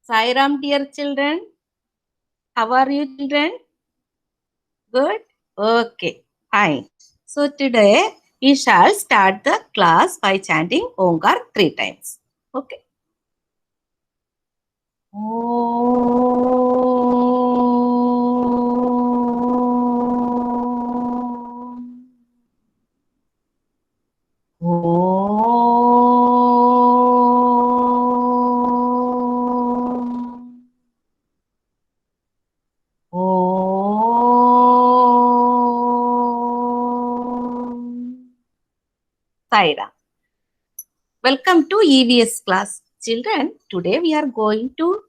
Sairam, dear children. How are you, children? Good? Okay, fine. So today we shall start the class by chanting Omkar 3 times. Okay. Saira. Welcome to EVS class. Children, today we are going to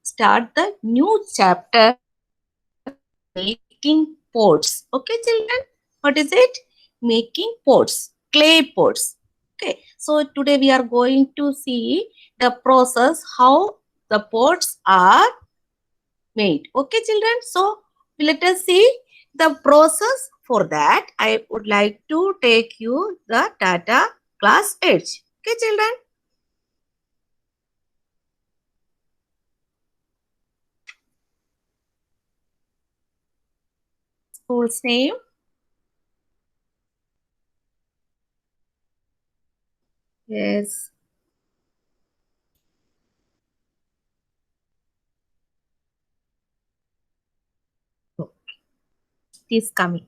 start the new chapter making pots. Okay, children? What is it? Making pots, clay pots. Okay, so today we are going to see the process how the pots are made. Okay, children? So let us see the process. For that, I would like to take you the data class edge. Okay, children? School's name. Yes. It is coming.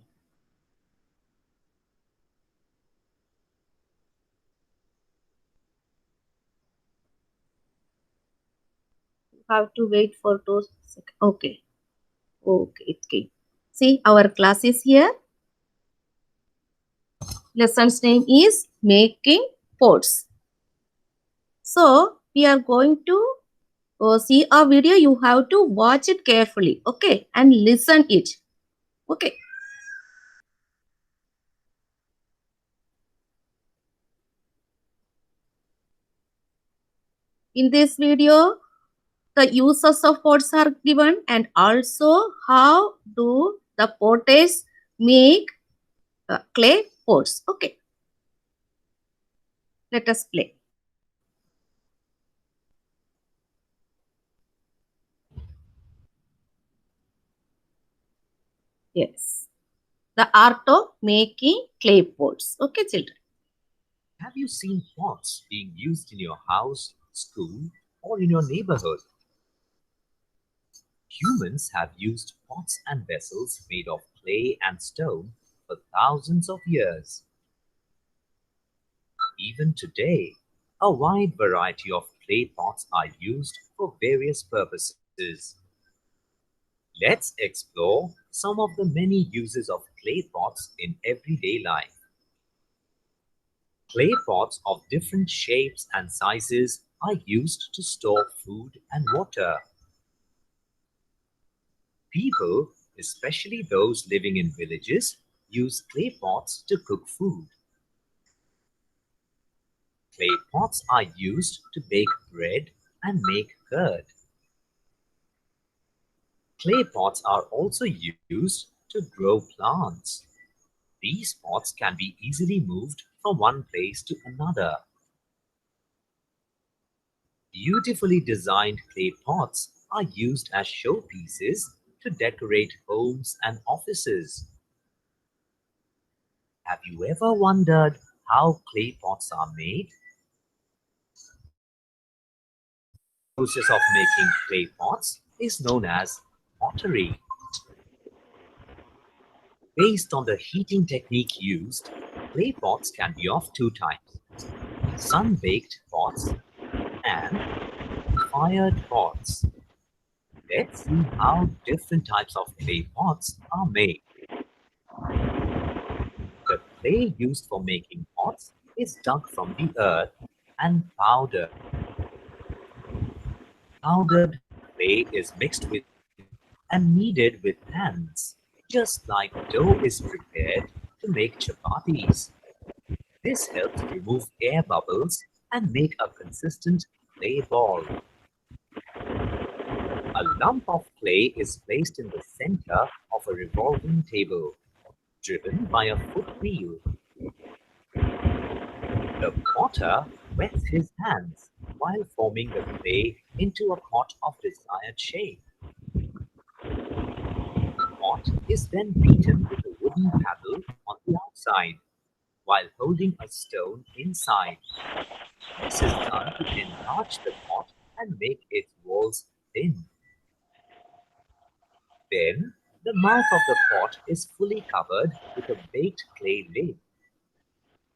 You have to wait for 2 seconds. Okay. Okay, it came. See, our class is here. Lesson's name is Making Pots. So, we are going to see a video. You have to watch it carefully. Okay. And listen it. Okay. In this video, the uses of pots are given and also how do the potters make clay pots. Okay. Let us play. Yes. The art of making clay pots. Okay, children. Have you seen pots being used in your house, school, or in your neighborhood? Humans have used pots and vessels made of clay and stone for thousands of years. Even today, a wide variety of clay pots are used for various purposes. Let's explore some of the many uses of clay pots in everyday life. Clay pots of different shapes and sizes are used to store food and water. People, especially those living in villages, use clay pots to cook food. Clay pots are used to bake bread and make curd. Clay pots are also used to grow plants. These pots can be easily moved from one place to another. Beautifully designed clay pots are used as showpieces to decorate homes and offices. Have you ever wondered how clay pots are made? The process of making clay pots is known as pottery. Based on the heating technique used, clay pots can be of two types: sun-baked pots and fired pots. Let's see how different types of clay pots are made. The clay used for making pots is dug from the earth and powdered. Powdered clay is mixed with and kneaded with hands, just like dough is prepared to make chapatis. This helps remove air bubbles and make a consistent clay ball. A lump of clay is placed in the center of a revolving table, driven by a foot wheel. The potter wets his hands while while forming the clay into a pot of desired shape. The pot is then beaten with a wooden paddle on the outside while holding a stone inside. This is done to enlarge the pot and make its walls thin. Then, the mouth of the pot is fully covered with a baked clay lid.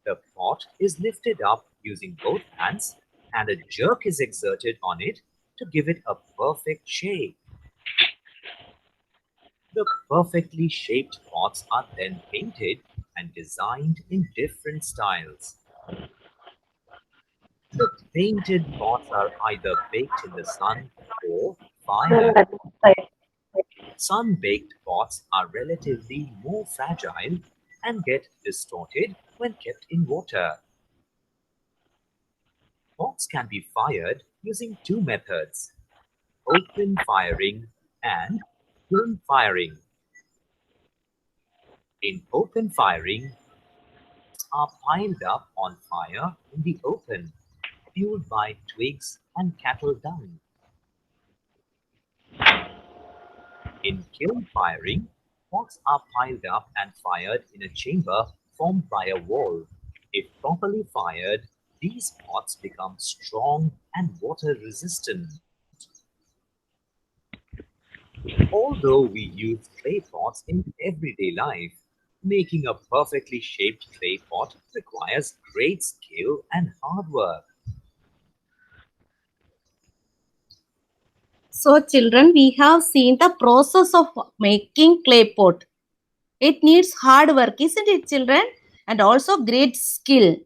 The pot is lifted up using both hands and a jerk is exerted on it to give it a perfect shape. The perfectly shaped pots are then painted and designed in different styles. The painted pots are either baked in the sun or fired. Sun-baked pots are relatively more fragile and get distorted when kept in water. Pots can be fired using two methods: open firing and kiln firing. In open firing, pots are piled up on fire in the open, fueled by twigs and cattle dung. In kiln firing, pots are piled up and fired in a chamber formed by a wall. If properly fired, these pots become strong and water resistant. Although we use clay pots in everyday life, making a perfectly shaped clay pot requires great skill and hard work. So children, we have seen the process of making clay pot. It needs hard work, isn't it, children? And also great skill.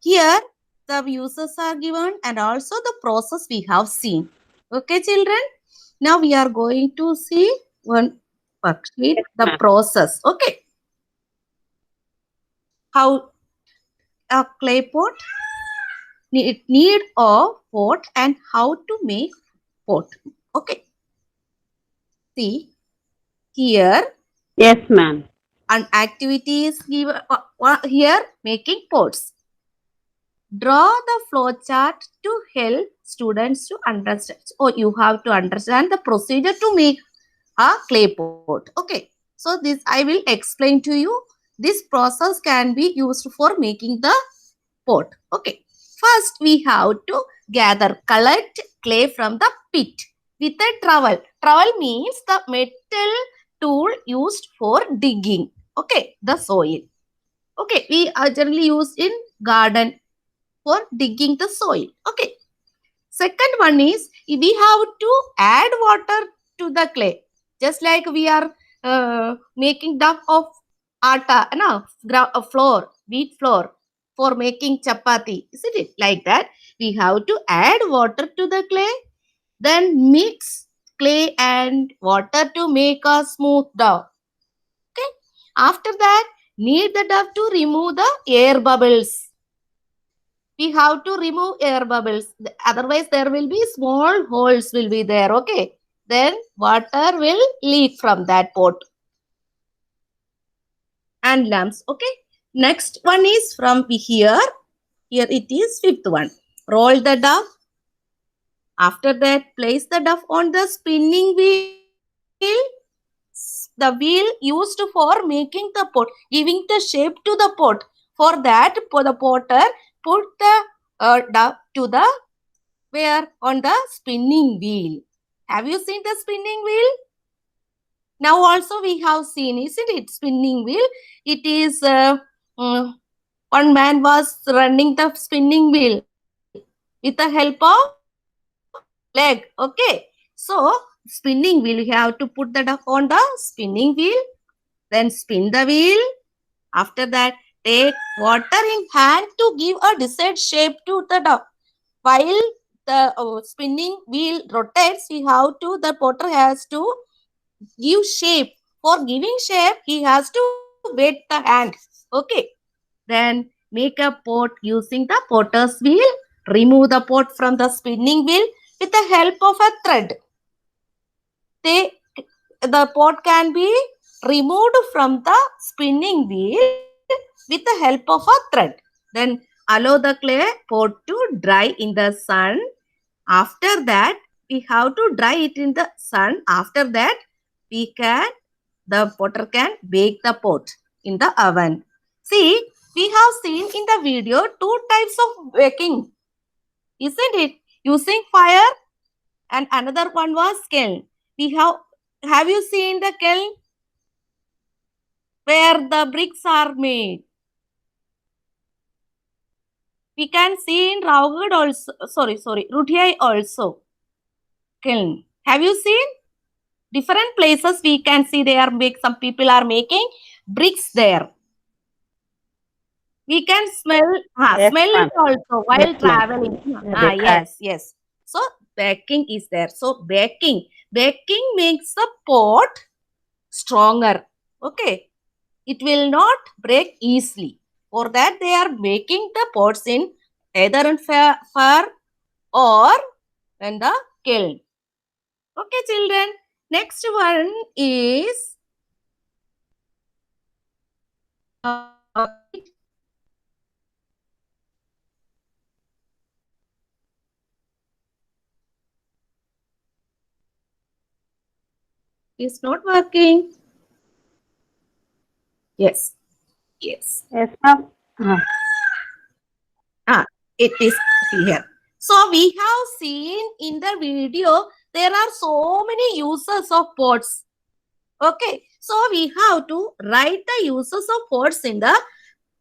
Here, the uses are given and also the process we have seen. Okay, children? Now we are going to see one worksheet, the process. Okay. How a clay pot, it need a pot and how to make pot. Okay. See, here Yes, ma'am. an activity is given here, making pots. Draw the flow chart to help students to understand. So you have to understand the procedure to make a clay pot. Okay. So this I will explain to you. This process can be used for making the pot. Okay. First we have to collect clay from the pit with a trowel. Trowel means the metal tool used for digging. Okay. The soil. Okay. We are generally used in garden for digging the soil. Okay. Second one is we have to add water to the clay. Just like we are making dough of atta, flour, wheat flour for making chapati. Isn't it like that? We have to add water to the clay, then mix clay and water to make a smooth dough. Okay. After that, knead the dough to remove the air bubbles. We have to remove air bubbles. Otherwise, there will be small holes will be there. Okay. Then water will leak from that pot. And lamps. Okay. Next one is from here. Here it is fifth one. Roll the dough. After that, place the dough on the spinning wheel. The wheel used for making the pot, giving the shape to the pot. For that, for the potter, put the dough to the where on the spinning wheel. Have you seen the spinning wheel? Now also we have seen, isn't it? Spinning wheel. It is one man was running the spinning wheel with the help of leg. Okay. So spinning wheel, you have to put the duck on the spinning wheel. Then spin the wheel. After that, take water in hand to give a desired shape to the duck. While the spinning wheel rotates, the potter has to give shape. For giving shape, he has to wet the hand. Okay. Then make a pot using the potter's wheel. Remove the pot from the spinning wheel with the help of a thread. The pot can be removed from the spinning wheel with the help of a thread. Then allow the clay pot to dry in the sun. After that, we have to dry it in the sun. After that, the potter can bake the pot in the oven. See, we have seen in the video 2 types of baking, isn't it? Using fire and another one was kiln. Have you seen the kiln where the bricks are made? We can see in Rawgad also, Rudhyai also, kiln. Have you seen? Different places we can see some people are making bricks there. We can smell, Yes, smell ma'am. it also while Yes, ma'am. traveling. Yes. So baking is there. So baking makes the pot stronger. Okay. It will not break easily. For that, they are making the pots in either in fire or in the kiln. Okay, children. Next one is it's not working. Yes. Yes, ma'am. It is here. So we have seen in the video, there are so many uses of pots. Okay. So we have to write the uses of pots in the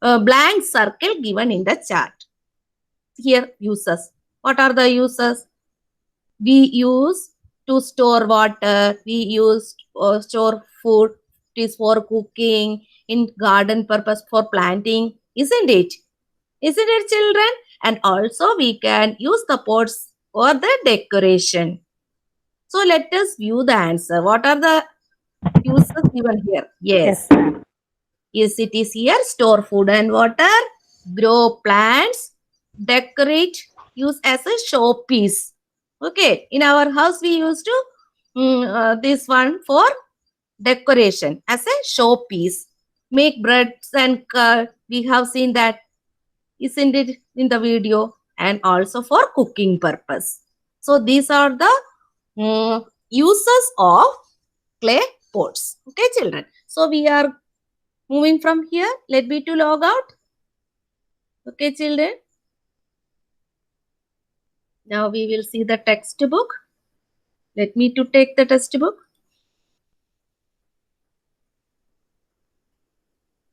blank circle given in the chart. Here, uses. What are the uses? We use to store water. We use store food. It is for cooking, in garden purpose for planting. Isn't it? Isn't it, children? And also we can use the pots for the decoration. So let us view the answer. What are the uses given here? Yes. Yes, ma'am. Yes, it is here. Store food and water, grow plants, decorate, use as a showpiece. Okay, in our house we used to this one for decoration as a showpiece. Make breads and we have seen that, isn't it, in the video, and also for cooking purpose. So these are the uses of clay pots. Okay, children. So we are moving from here. Let me to log out. Okay, children. Now we will see the textbook. Let me to take the textbook.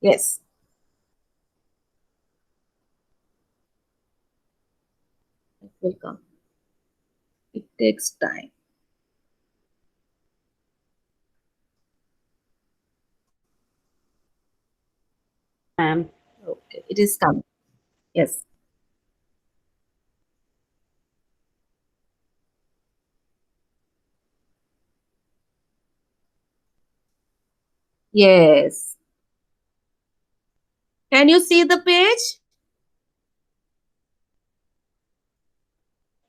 Yes. It will come. It takes time. Ma'am. Okay, it is coming. Yes. Yes. Can you see the page?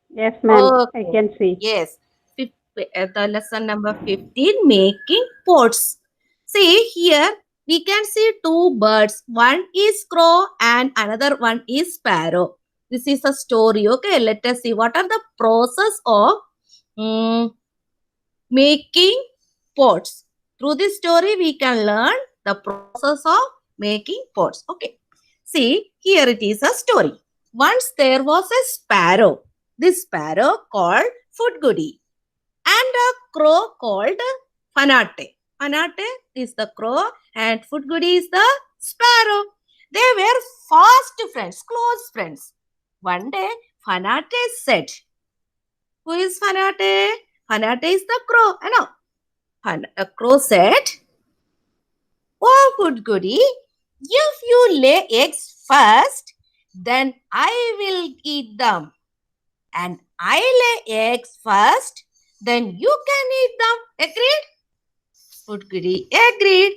Yes, ma'am. I Okay. can see. Yes. The lesson number 15, making pots. See here, we can see 2 birds. One is crow and another one is sparrow. This is a story. Okay, let us see what are the process of making pots. Through this story, we can learn the process of making pots. Okay. See, here it is a story. Once there was a sparrow. This sparrow called Food-Goody and a crow called Fanate. Fanate is the crow and Food-Goody is the sparrow. They were fast friends, close friends. One day, Fanate said, who is Fanate? Fanate is the crow. I know. A crow said, oh, Food-Goody, if you lay eggs first, then I will eat them. And I lay eggs first, then you can eat them. Agreed? Food-Goody agreed.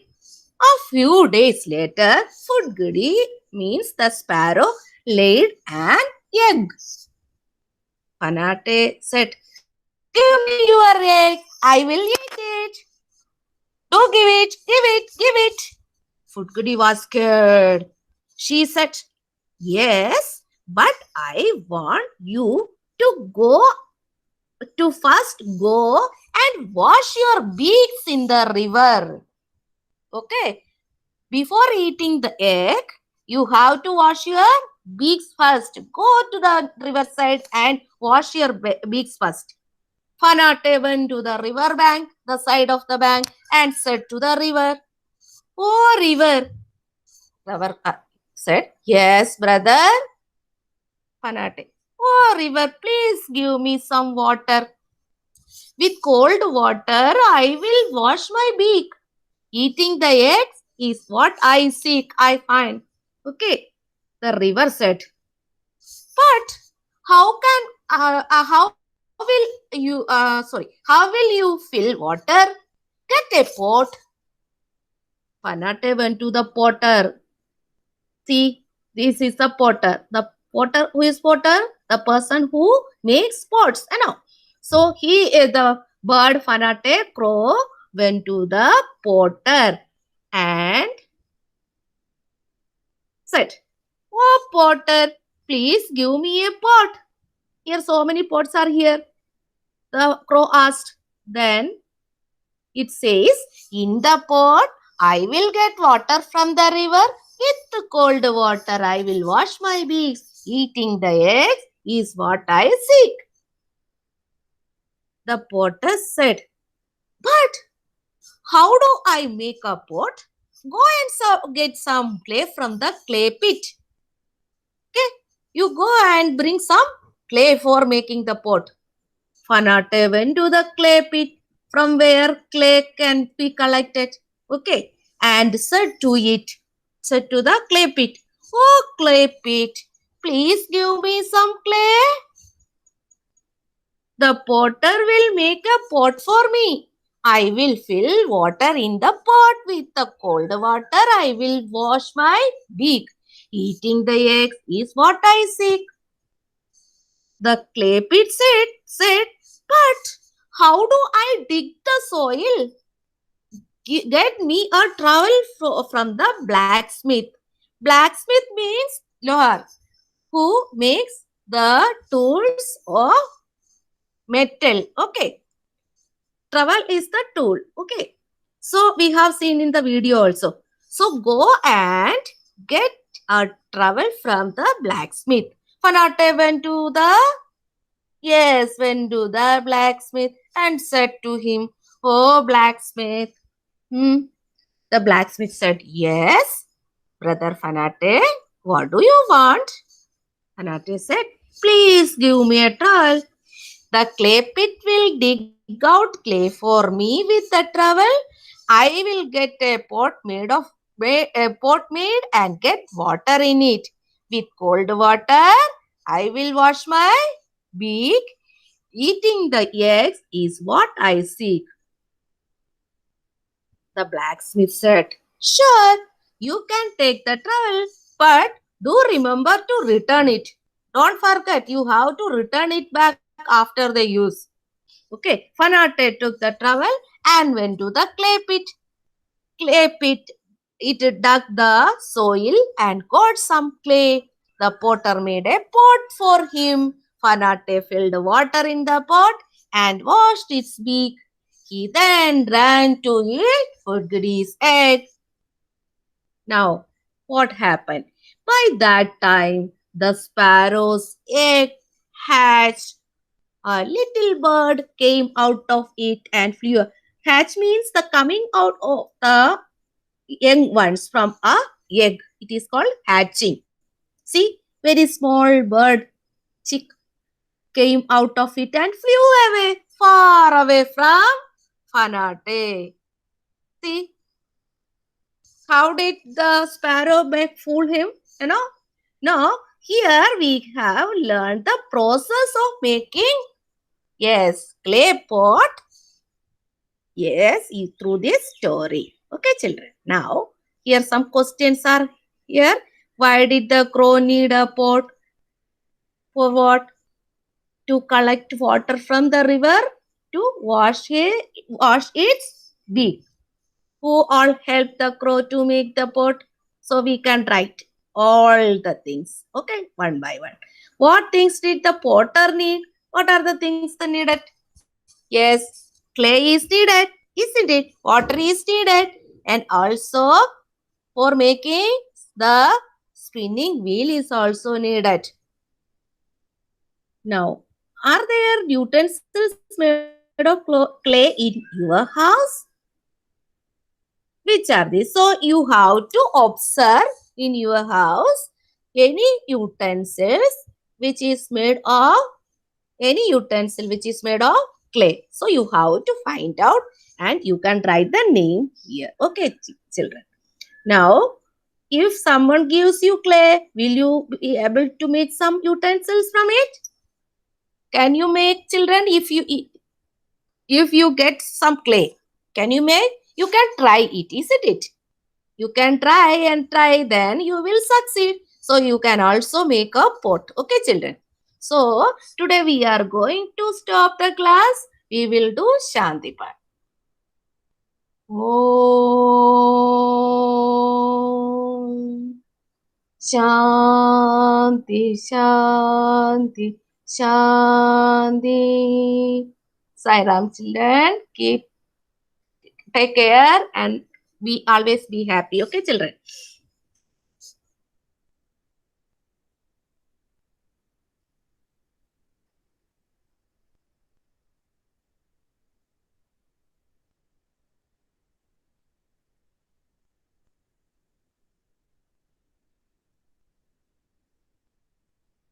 A few days later, Food-Goody means the sparrow laid an egg. Fanate said, give me your egg, I will eat it. Do give it. Food-Goody was scared. She said, yes, But I want you to first go and wash your beaks in the river. Okay. Before eating the egg, you have to wash your beaks first. Go to the riverside and wash your beaks first. Fanate went to the river bank, the side of the bank, and said to the river, "Oh, river." River said, "Yes, brother." Fanate, "Oh, river, please give me some water. With cold water, I will wash my beak. Eating the eggs is what I seek, I find." Okay, the river said, "But how will you fill water? Get a pot." Fanate went to the potter. See, this is the potter. The potter, who is potter? The person who makes pots. So the bird Fanate crow went to the potter and said, "Oh, potter, please give me a pot. Here so many pots are here." The crow asked. Then it says, "In the pot, I will get water from the river. With cold water, I will wash my beaks. Eating the eggs is what I seek." The potter said, "But how do I make a pot? Go and get some clay from the clay pit." Okay, you go and bring some clay for making the pot. Fanate went to the clay pit from where clay can be collected. Okay, and said to the clay pit, "Oh, clay pit, please give me some clay. The potter will make a pot for me. I will fill water in the pot. With the cold water, I will wash my beak. Eating the eggs is what I seek." The clay pit said, "But how do I dig the soil? Get me a trowel from the blacksmith." Blacksmith means lohar, who makes the tools of metal. Okay. Trowel is the tool. Okay. So we have seen in the video also. So go and get a trowel from the blacksmith. Fanate went to the blacksmith and said to him, "Oh, blacksmith." The blacksmith said, "Yes, brother Fanate, what do you want?" Fanate said, "Please give me a trowel. The clay pit will dig out clay for me. With the trowel, I will get a pot made and get water in it. With cold water, I will wash my beak. Eating the eggs is what I seek." The blacksmith said, "Sure, you can take the trowel, but do remember to return it. Don't forget, you have to return it back after the use." Okay, Fanate took the trowel and went to the clay pit. It dug the soil and got some clay. The potter made a pot for him. Fanate filled water in the pot and washed its beak. He then ran to eat Woodgiddy's egg. Now, what happened? By that time, the sparrow's egg hatched. A little bird came out of it and flew. Hatch means the coming out of the young ones from a egg. It is called hatching. See, very small bird chick came out of it and flew away, far away from Fanate. See, how did the sparrow fool him? Now, here we have learned the process of making, clay pot. Through this story. Okay, children. Now, here some questions are here. Why did the crow need a pot? For what? To collect water from the river to wash its beak. Who all helped the crow to make the pot? So we can write. all the things. Okay, one by one. What things did the potter need? What are the things they needed? Yes, clay is needed, isn't it? Water is needed. And also for making the spinning wheel is also needed. Now, are there utensils made of clay in your house? Which are these? So, you have to observe in your house any utensils which is made of clay. So, you have to find out and you can write the name here. Okay, children. Now, if someone gives you clay, will you be able to make some utensils from it? Can you make, children, if you get some clay, can you make? You can try it, isn't it? You can try and try, then you will succeed. So you can also make a pot. Okay, children. So today we are going to stop the class. We will do Shanti part. Om Shanti Shanti Shanti. Sai Ram, children. Take care and we always be happy. Okay, children.